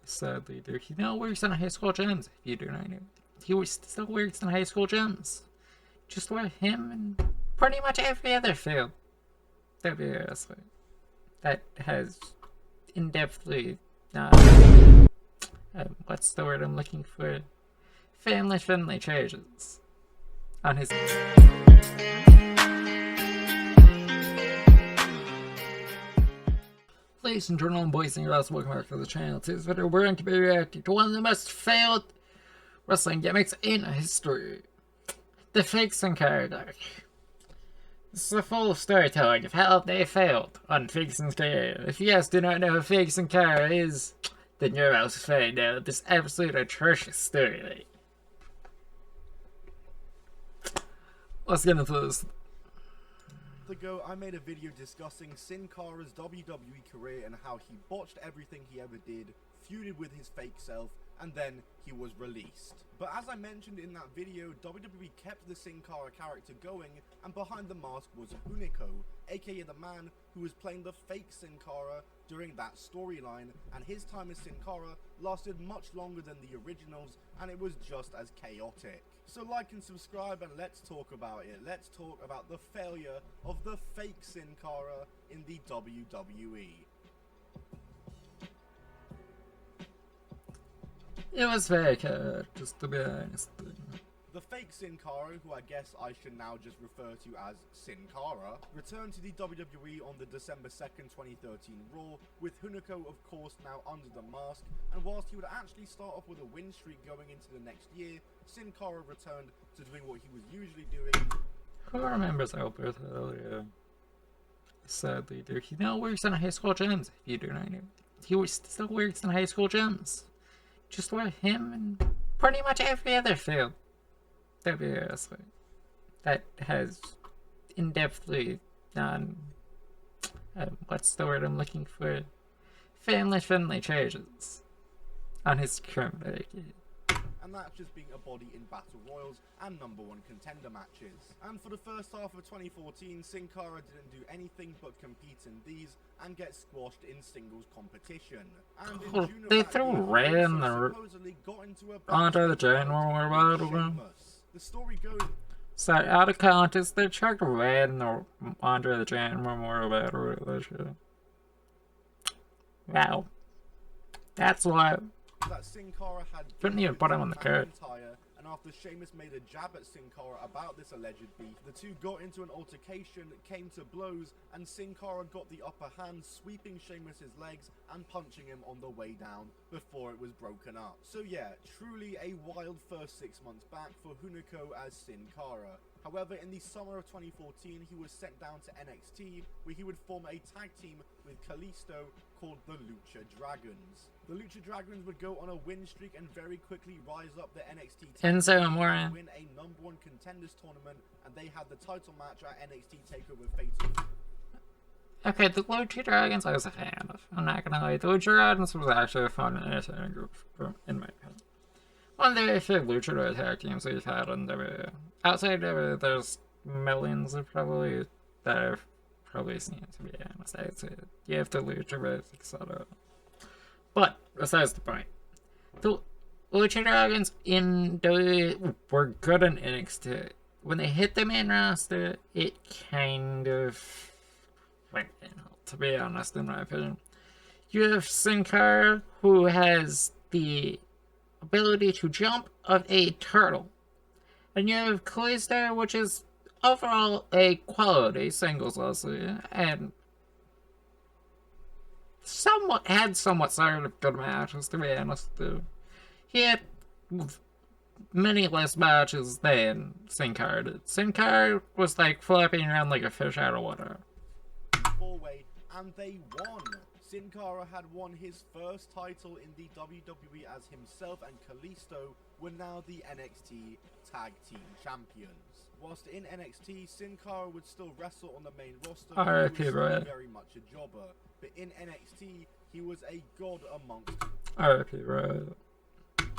Sadly, dude, he now works in high school gyms. If you do not know, still works in high school gyms. Just like him and pretty much every other field that has in-depthly what's the word I'm looking for? Family-friendly changes on his. Ladies and gentlemen, boys and girls, welcome back to the channel. Today's video, we're going to be reacting to one of the most failed wrestling gimmicks in history. The fake Sin Cara deck. This is a full storytelling of how they failed on fake Sin Cara. If you guys do not know who fake Sin Cara is, then you're about to find out this absolute atrocious story. Let's get into this. Ago, I made a video discussing Sin Cara's WWE career and how he botched everything he ever did, feuded with his fake self, and then he was released. But as I mentioned in that video, WWE kept the Sin Cara character going, and behind the mask was Hunico, aka the man who was playing the fake Sin Cara during that storyline, and his time as Sin Cara lasted much longer than the originals, and it was just as chaotic. So like and subscribe and let's talk about it. Let's talk about the failure of the fake Sin Cara in the WWE. It was very good, just to be honest. The fake Sin Cara, who I guess I should now just refer to as Sin Cara, returned to the WWE on the December 2nd, 2013 Raw, with Hunico of course now under the mask, and whilst he would actually start off with a win streak going into the next year, Sin Cara returned to doing what he was usually doing. Who remembers Albert earlier? Sadly, dude, he now works in high school gyms. If you do not know, he still works in high school gyms. Just like him and pretty much every other field that has in-depthly what's the word I'm looking for? Family-friendly changes on his current record. And that's just being a body in battle royals and #1 contender matches. And for the first half of 2014, Sin Cara didn't do anything but compete in these and get squashed in singles competition. And in June of they that threw year, Ray he in the supposedly got into a Andre the Giant War battle. The story goes. So out of contest, they chucked Ray in the Andre the Giant Memorial Battle this year. Wow, that's why. That Sin Cara had couldn't even put him on the card. And after Sheamus made a jab at Sin Cara about this alleged beef, the two got into an altercation, came to blows, and Sin Cara got the upper hand, sweeping Sheamus's legs and punching him on the way down before it was broken up. So yeah, truly a wild first 6 months back for Hunico as Sin Cara. However, in the summer of 2014, he was sent down to NXT, where he would form a tag team with Kalisto called the Lucha Dragons. The Lucha Dragons would go on a win streak and very quickly rise up the NXT tag team and win a #1 contenders tournament, and they had the title match at NXT TakeOver Fatal. Okay, the Lucha Dragons I was a fan of. I'm not gonna lie, the Lucha Dragons was actually a fun and entertaining group, in my opinion. One of the very few luchador tag teams we've had in WWE. Outside of there's millions of probably that I've probably seen, to be honest. I'd say you have the Lucha, etc. But besides the point, the Lucha Dragons in WWE were good in NXT. When they hit the main roster, it kind of went downhill, to be honest, in my opinion. You have Sin Cara, who has the ability to jump of a turtle, and you have Kalisto, which is overall a quality singles wrestler, and somewhat sort of good matches, to be honest. He had many less matches than Sin Cara did. Sin Cara was like flapping around like a fish out of water. Four-way, and they won. Sin Cara had won his first title in the WWE as himself, and Kalisto were now the NXT Tag Team Champions. Whilst in NXT, Sin Cara would still wrestle on the main roster, he was still very much a jobber. But in NXT, he was a god amongst R.I.P. Right.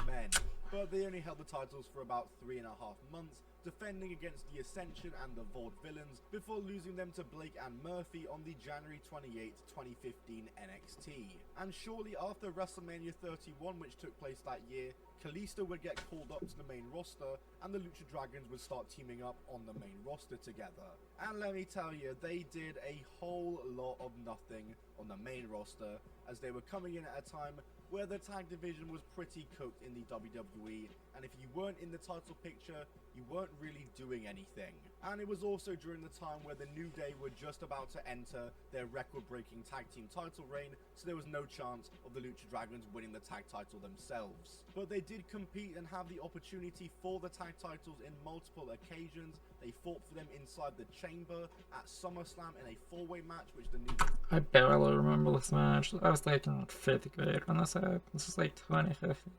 men. But they only held the titles for about 3.5 months, defending against the Ascension and the Vaudevillains before losing them to Blake and Murphy on the January 28, 2015 NXT. And shortly after WrestleMania 31, which took place that year, Kalisto would get called up to the main roster, and the Lucha Dragons would start teaming up on the main roster together. And let me tell you, they did a whole lot of nothing on the main roster, as they were coming in at a time where the tag division was pretty cooked in the WWE, and if you weren't in the title picture, you weren't really doing anything. And it was also during the time where the New Day were just about to enter their record-breaking tag team title reign, so there was no chance of the Lucha Dragons winning the tag title themselves. But they did compete and have the opportunity for the tag titles in multiple occasions. They fought for them inside the chamber at SummerSlam in a four-way match, which the New Day... I barely remember this match. I was like in 5th grade when this happened. This was like 2015.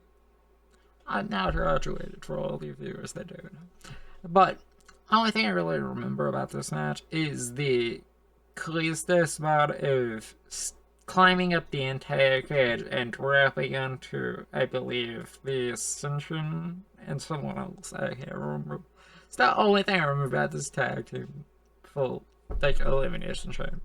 I'm now graduated for all the viewers that don't know. But the only thing I really remember about this match is the Kalisto spot of climbing up the entire cage and dropping onto, I believe, the Ascension and someone else. I can't remember. It's the only thing I remember about this tag team full, like, elimination chamber.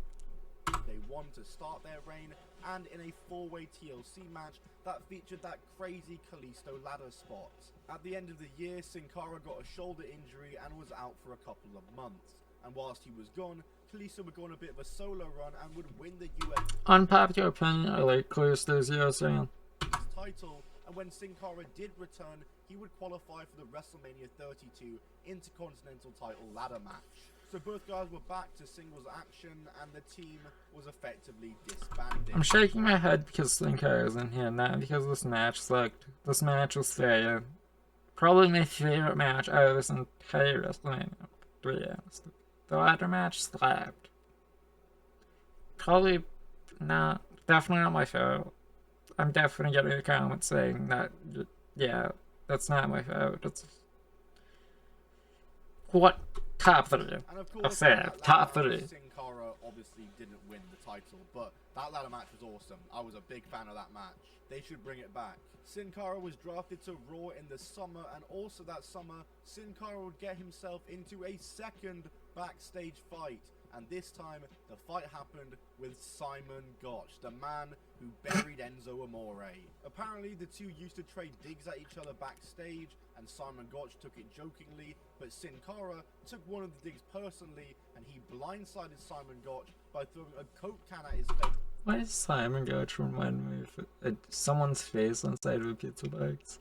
They won to start their reign, and in a four-way TLC match that featured that crazy Kalisto ladder spot. At the end of the year, Sin Cara got a shoulder injury and was out for a couple of months. And whilst he was gone, Kalisto would go on a bit of a solo run and would win the US Unpopular opinion, I like Kalisto's USA title, and when Sin Cara did return, he would qualify for the WrestleMania 32 Intercontinental title ladder match. So both guys were back to singles action, and the team was effectively disbanded. I'm shaking my head because Sin Cara's in here, not because this match sucked. This match was fair. Probably my favorite match out of this entire WrestleMania, to be honest. The ladder match slapped. Probably not, definitely not my favorite. I'm definitely getting a comment saying that, yeah, that's not my favorite. It's what? Top 3. And of course, top 3. Sin Cara obviously didn't win the title, but that ladder match was awesome. I was a big fan of that match. They should bring it back. Sin Cara was drafted to Raw in the summer, and also that summer, Sin Cara would get himself into a second backstage fight. And this time, the fight happened with Simon Gotch, the man who buried Enzo Amore. Apparently, the two used to trade digs at each other backstage, and Simon Gotch took it jokingly, but Sin Cara took one of the digs personally, and he blindsided Simon Gotch by throwing a Coke can at his face. Why does Simon Gotch remind me of someone's face on the side of a pizza box?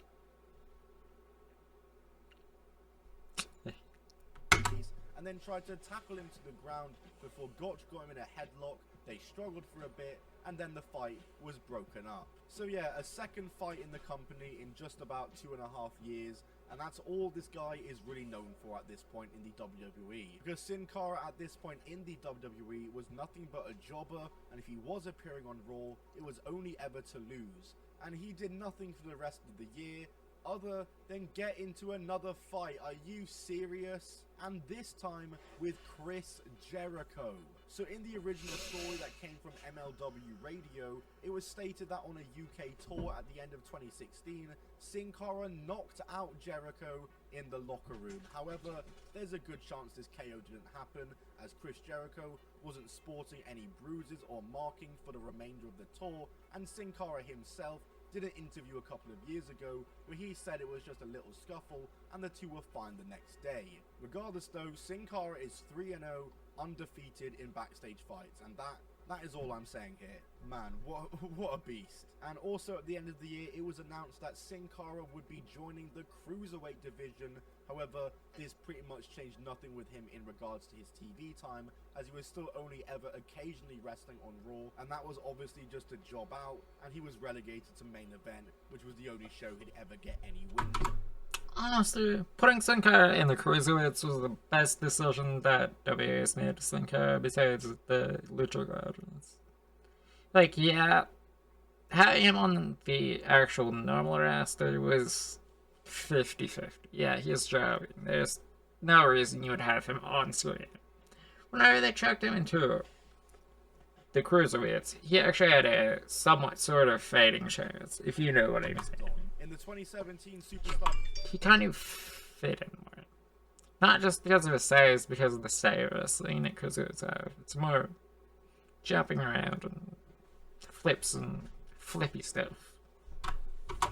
And then tried to tackle him to the ground before Gotch got him in a headlock. They struggled for a bit, and then the fight was broken up. So yeah, a second fight in the company in just about 2.5 years, and that's all this guy is really known for at this point in the WWE. Because Sin Cara at this point in the WWE was nothing but a jobber, and if he was appearing on Raw, it was only ever to lose. And he did nothing for the rest of the year, other than get into another fight. Are you serious? And this time with Chris Jericho. So in the original story that came from MLW Radio, it was stated that on a UK tour at the end of 2016, Sin Cara knocked out Jericho in the locker room. However, there's a good chance this KO didn't happen, as Chris Jericho wasn't sporting any bruises or marking for the remainder of the tour, and Sin Cara himself did an interview a couple of years ago where he said it was just a little scuffle and the two were fine the next day. Regardless though, Sin Cara is 3-0, undefeated in backstage fights, and that is all I'm saying here. Man, what a beast. And also at the end of the year, it was announced that Sin Cara would be joining the Cruiserweight division. However, this pretty much changed nothing with him in regards to his TV time, as he was still only ever occasionally wrestling on Raw, and that was obviously just a job out, and he was relegated to main event, which was the only show he'd ever get any wins. Honestly, putting Sin Cara in the Cruiserweights was the best decision that WWE's made to Sin Cara besides the Lucha Dragons. Like, yeah, having him on the actual normal roster was 50-50. Yeah, he's jobbing. There's no reason you would have him on screen. Whenever they chucked him into the Cruiserweights, he actually had a somewhat sort of fighting chance, if you know what I'm saying. In the 2017 Superstar, he kind of fit in more. Not just because of his size, because of the style of wrestling, because it's more jumping around and flips and flippy stuff.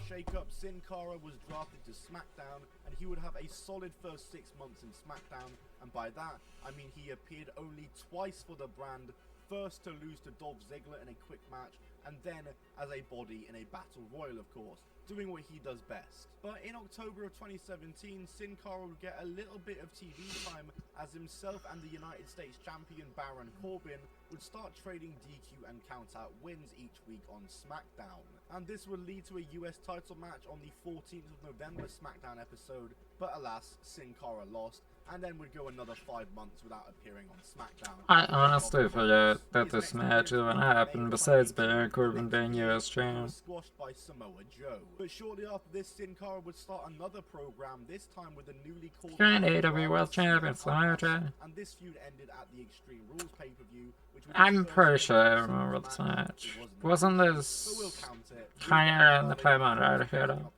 Shake-up, Sin Cara was drafted to SmackDown, and he would have a solid first 6 months in SmackDown, and by that, I mean he appeared only twice for the brand, first to lose to Dolph Ziggler in a quick match, and then as a body in a Battle Royal, of course, doing what he does best. But in October of 2017, Sin Cara would get a little bit of TV time as himself and the United States champion Baron Corbin would start trading DQ and count-out wins each week on SmackDown. And this would lead to a US title match on the 14th of November SmackDown episode, but alas, Sin Cara lost, and then would go another 5 months without appearing on SmackDown. I honestly forget that this match even happened, besides Baron Corbin being US champ. Squashed by Samoa Joe. But shortly after this, Sin Cara would start another program, this time with the newly called AEW World Champion Samoa Joe. And this feud ended at the Extreme Rules pay-per-view, which was I'm pretty sure I remember this match. Wasn't this Cara and the Paimon Rider hit him?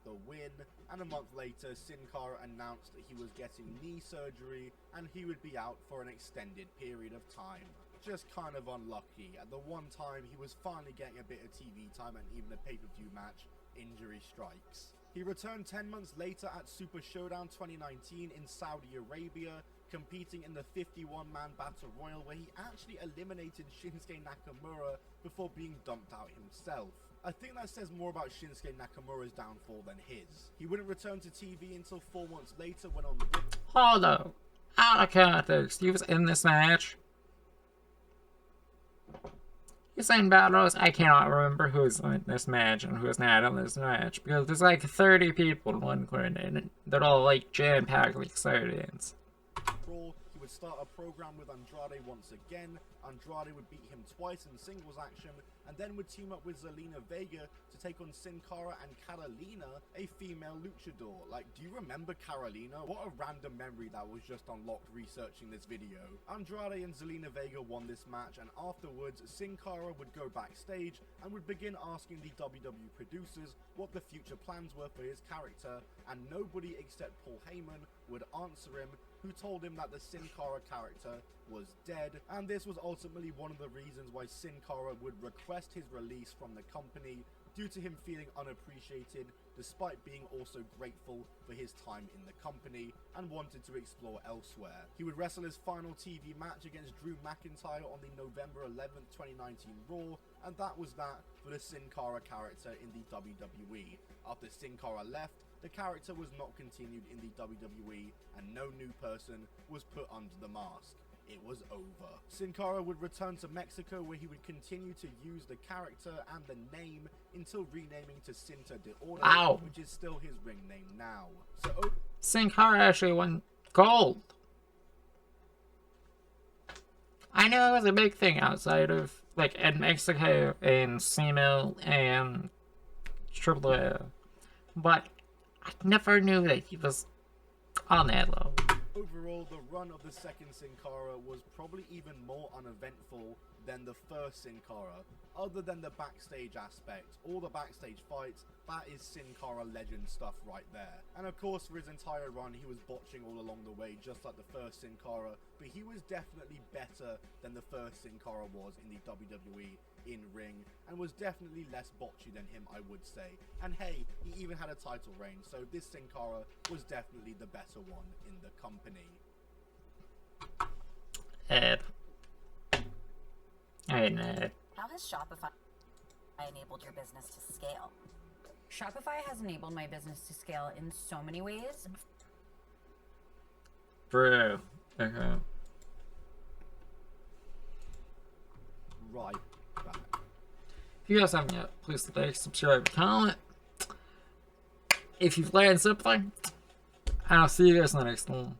And a month later, Sin Cara announced that he was getting knee surgery and he would be out for an extended period of time. Just kind of unlucky. At the one time he was finally getting a bit of TV time and even a pay-per-view match, injury strikes. He returned 10 months later at Super Showdown 2019 in Saudi Arabia, competing in the 51-man Battle Royal where he actually eliminated Shinsuke Nakamura before being dumped out himself. I think that says more about Shinsuke Nakamura's downfall than his. He wouldn't return to TV until 4 months later when on the... Hold up. Out of context, he was in this match. You're saying battles? I cannot remember who's in this match and who's not in this match, because there's like 30 people in one corner and they're all like jam-packed like sardines. He would start a program with Andrade once again. Andrade would beat him twice in singles action, and then would team up with Zelina Vega to take on Sin Cara and Carolina, a female luchador. Like, do you remember Carolina? What a random memory that was just unlocked researching this video. Andrade and Zelina Vega won this match, and afterwards, Sin Cara would go backstage and would begin asking the WWE producers what the future plans were for his character, and nobody except Paul Heyman would answer him, who told him that the Sin Cara character was dead, and this was ultimately one of the reasons why Sin Cara would request his release from the company, due to him feeling unappreciated despite being also grateful for his time in the company and wanted to explore elsewhere. He would wrestle his final TV match against Drew McIntyre on the November 11th, 2019 Raw, and that was that for the Sin Cara character in the WWE. After Sin Cara left, the character was not continued in the WWE, and no new person was put under the mask. It was over. Sin Cara would return to Mexico, where he would continue to use the character and the name until renaming to Cinta de Oro, which is still his ring name now. So Sin Cara actually won gold. I know it was a big thing outside of, like, in Mexico and CML and AAA, but I never knew that he was on that level. Overall, the run of the second Sin Cara was probably even more uneventful than the first Sin Cara, other than the backstage aspect. All the backstage fights, that is Sin Cara legend stuff right there. And of course, for his entire run, he was botching all along the way, just like the first Sin Cara, but he was definitely better than the first Sin Cara was in the WWE in ring, and was definitely less botchy than him, I would say. And hey, he even had a title reign, so this Sin Cara was definitely the better one in the company. Ed. Hey, Ned. How has Shopify enabled your business to scale? Shopify has enabled my business to scale in so many ways. Bro. Okay. Right back. If you guys haven't yet, please like, subscribe, comment. If you've learned something, I'll see you guys in the next one.